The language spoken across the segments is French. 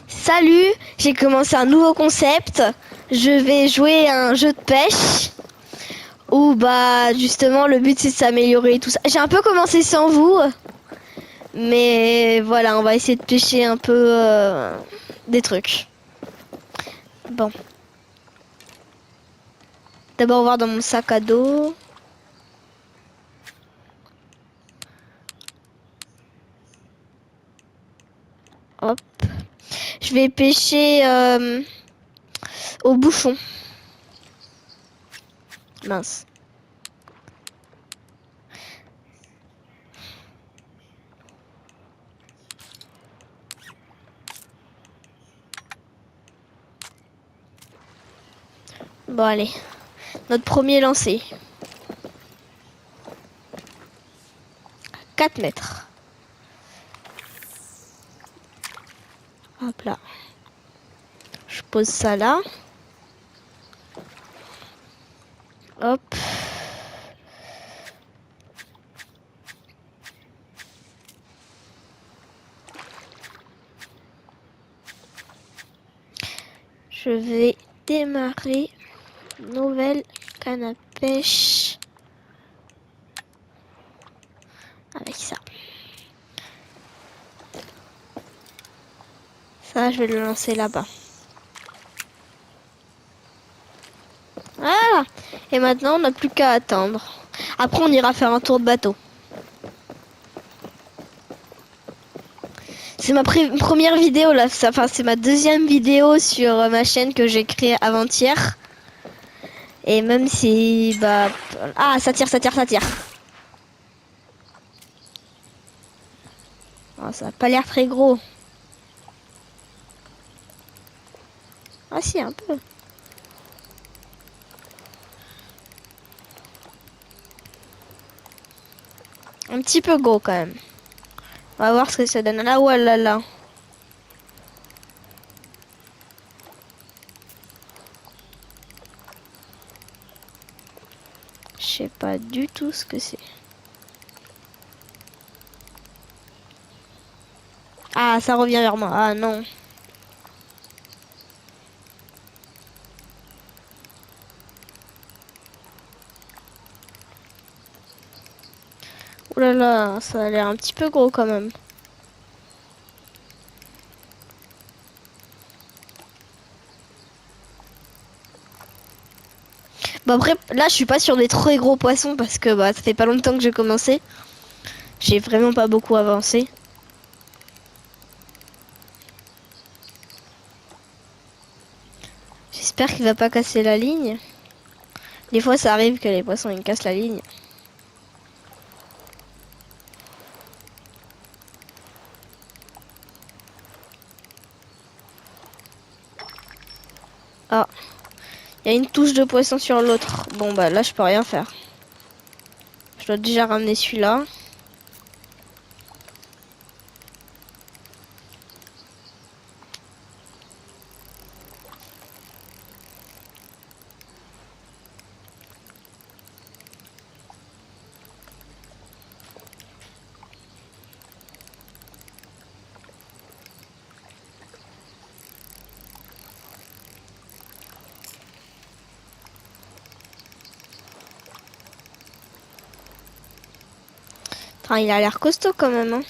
Salut, j'ai commencé un nouveau concept. Je vais jouer à un jeu de pêche où bah justement le but c'est de s'améliorer et tout ça. J'ai un peu commencé sans vous, mais voilà, on va essayer de pêcher un peu des trucs. Bon, d'abord voir dans mon sac à dos. Hop, je vais pêcher au bouchon. Mince. Bon allez, notre premier lancé. 4 mètres. Hop là. Je pose ça là. Hop. Je vais démarrer une nouvelle canne à pêche avec ça. Ça, je vais le lancer là-bas. Voilà. Et maintenant, on n'a plus qu'à attendre. Après, on ira faire un tour de bateau. C'est ma première vidéo là. Enfin, c'est ma deuxième vidéo sur ma chaîne que j'ai créée avant-hier. Et même si, bah, ah, ça tire, ça tire, ça tire. Oh, ça a pas l'air très gros. Ah si, un peu. Un petit peu gros quand même. On va voir ce que ça donne. Là, ouais, là, là. Je sais pas du tout ce que c'est. Ah, ça revient vers moi. Ah non. Ouh là là, ça a l'air un petit peu gros quand même. Bon après, là je suis pas sur des très gros poissons parce que bah ça fait pas longtemps que j'ai commencé. J'ai vraiment pas beaucoup avancé. J'espère qu'il va pas casser la ligne. Des fois ça arrive que les poissons ils cassent la ligne. Ah, il y a une touche de poisson sur l'autre. Bon bah là je peux rien faire. Je dois déjà ramener celui-là. Enfin il a l'air costaud quand même, hein.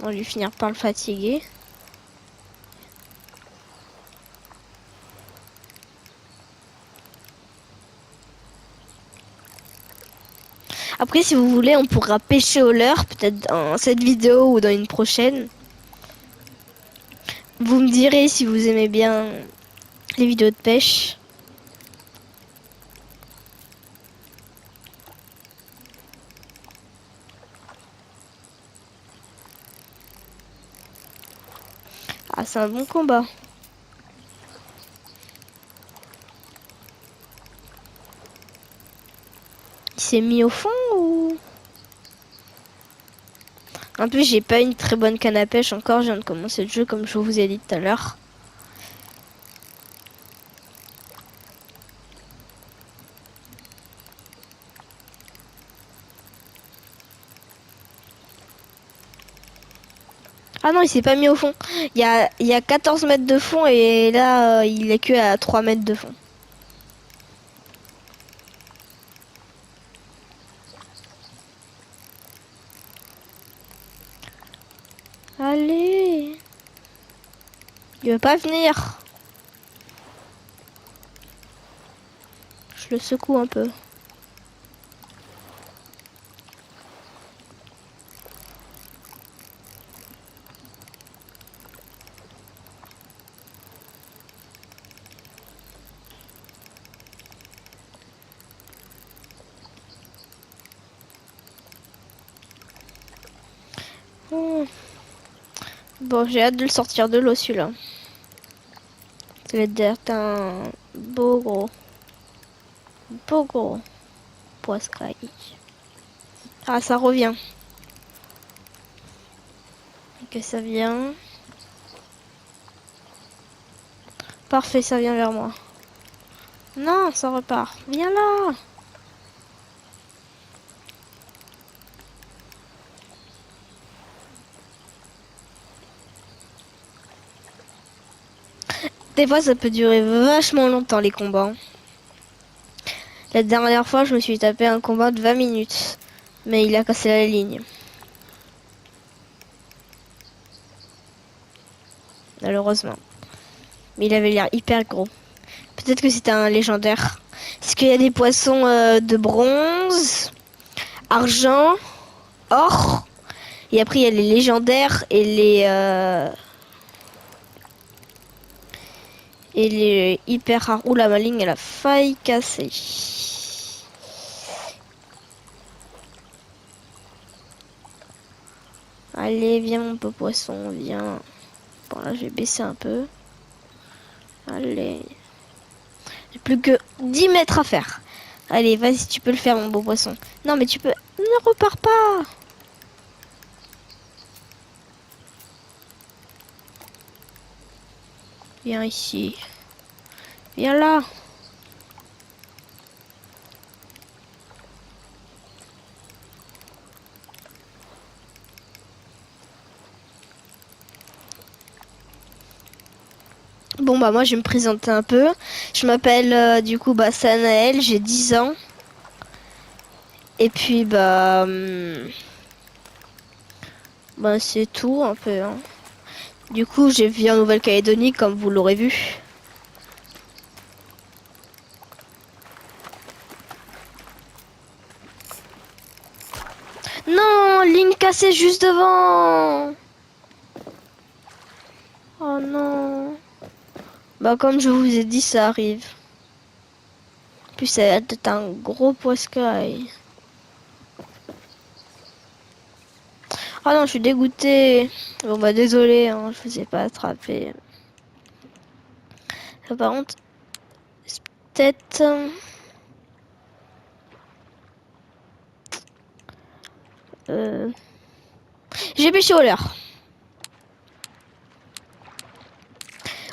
On va lui finir par le fatiguer. Après si vous voulez on pourra pêcher au leurre peut-être dans cette vidéo ou dans une prochaine. Vous me direz si vous aimez bien les vidéos de pêche. Ah c'est un bon combat. Il s'est mis au fond ou... En plus, j'ai pas une très bonne canne à pêche encore. Je viens de commencer le jeu comme je vous ai dit tout à l'heure. Ah non, il s'est pas mis au fond. Il y a 14 mètres de fond et là, il est que à 3 mètres de fond. Allez. Il veut pas venir. Je le secoue un peu. Oh. Bon, j'ai hâte de le sortir de l'eau celui-là. Ça va être un beau gros poiscaille. Ah, ça revient. Que ça vient. Parfait, ça vient vers moi. Non, ça repart. Viens là. Des fois, ça peut durer vachement longtemps les combats. La dernière fois, je me suis tapé un combat de 20 minutes. Mais il a cassé la ligne. Malheureusement. Mais il avait l'air hyper gros. Peut-être que c'était un légendaire. Parce qu'il y a des poissons de bronze, argent, or. Et après, il y a les légendaires et les hyper rares. Oula, ma ligne, elle a failli casser. Allez, viens mon beau poisson, viens. Bon, là, je vais baisser un peu. Allez. J'ai plus que 10 mètres à faire. Allez, vas-y, tu peux le faire, mon beau poisson. Non, mais tu peux... Ne repars pas. Viens ici. Viens là. Bon bah moi je vais me présenter un peu. Je m'appelle du coup Sanaël, j'ai 10 ans. Et puis bah c'est tout un peu. Hein. Du coup j'ai vécu en Nouvelle-Calédonie comme vous l'aurez vu. Non, ligne cassée juste devant. Oh non. Bah comme je vous ai dit ça arrive. En plus ça va être un gros poiscaille. Ah non, je suis dégoûtée. Bon bah désolé, hein, je vous ai pas attrapé. Ça, par contre, c'est peut-être... J'ai pêché au leurre.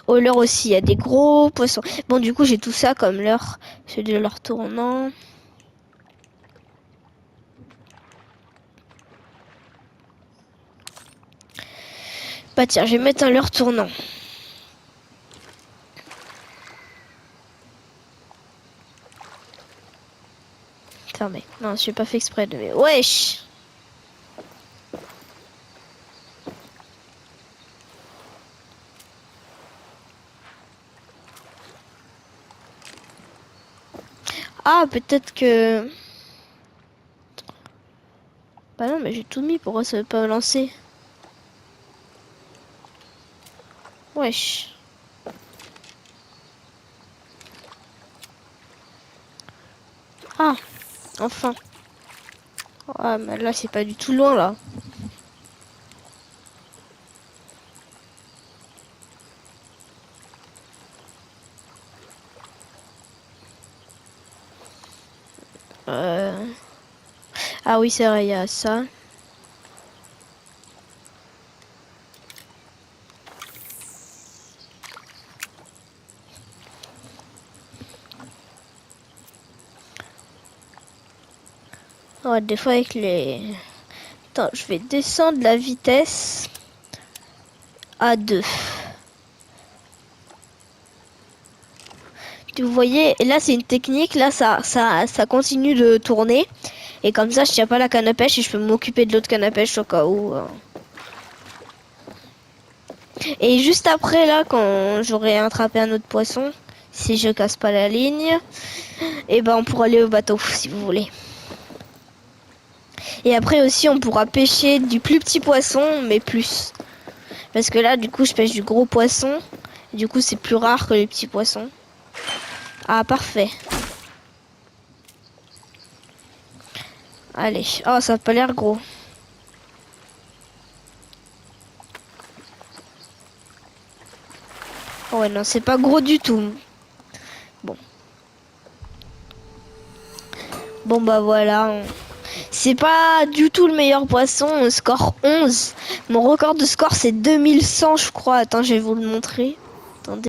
Au leurre aussi, il y a des gros poissons. Bon, du coup, j'ai tout ça comme leurre. C'est de leurre tournant. Bah tiens, je vais mettre un leurre tournant. Fermé. Non, je n'ai pas fait exprès de... Wesh! Ah, peut-être que... Bah non, mais j'ai tout mis. Pourquoi ça veut pas lancer? Wesh. Ah, enfin. Ah, mais là, c'est pas du tout loin, là. Ah oui, c'est vrai, il y a ça. Ouais, des fois avec les... Attends, je vais descendre la vitesse. à 2. Vous voyez, et là c'est une technique, là ça continue de tourner. Et comme ça je tiens pas la canne à pêche et je peux m'occuper de l'autre canne à pêche au cas où. Et juste après là, quand j'aurai attrapé un autre poisson, si je casse pas la ligne, et ben on pourra aller au bateau si vous voulez. Et après aussi on pourra pêcher du plus petit poisson mais plus. Parce que là du coup je pêche du gros poisson. Du coup c'est plus rare que les petits poissons. Ah parfait. Allez. Oh ça a pas l'air gros. Oh ouais non c'est pas gros du tout. Bon. Bon bah voilà. C'est pas du tout le meilleur poisson. Score 11. Mon record de score c'est 2100 je crois. Attends je vais vous le montrer.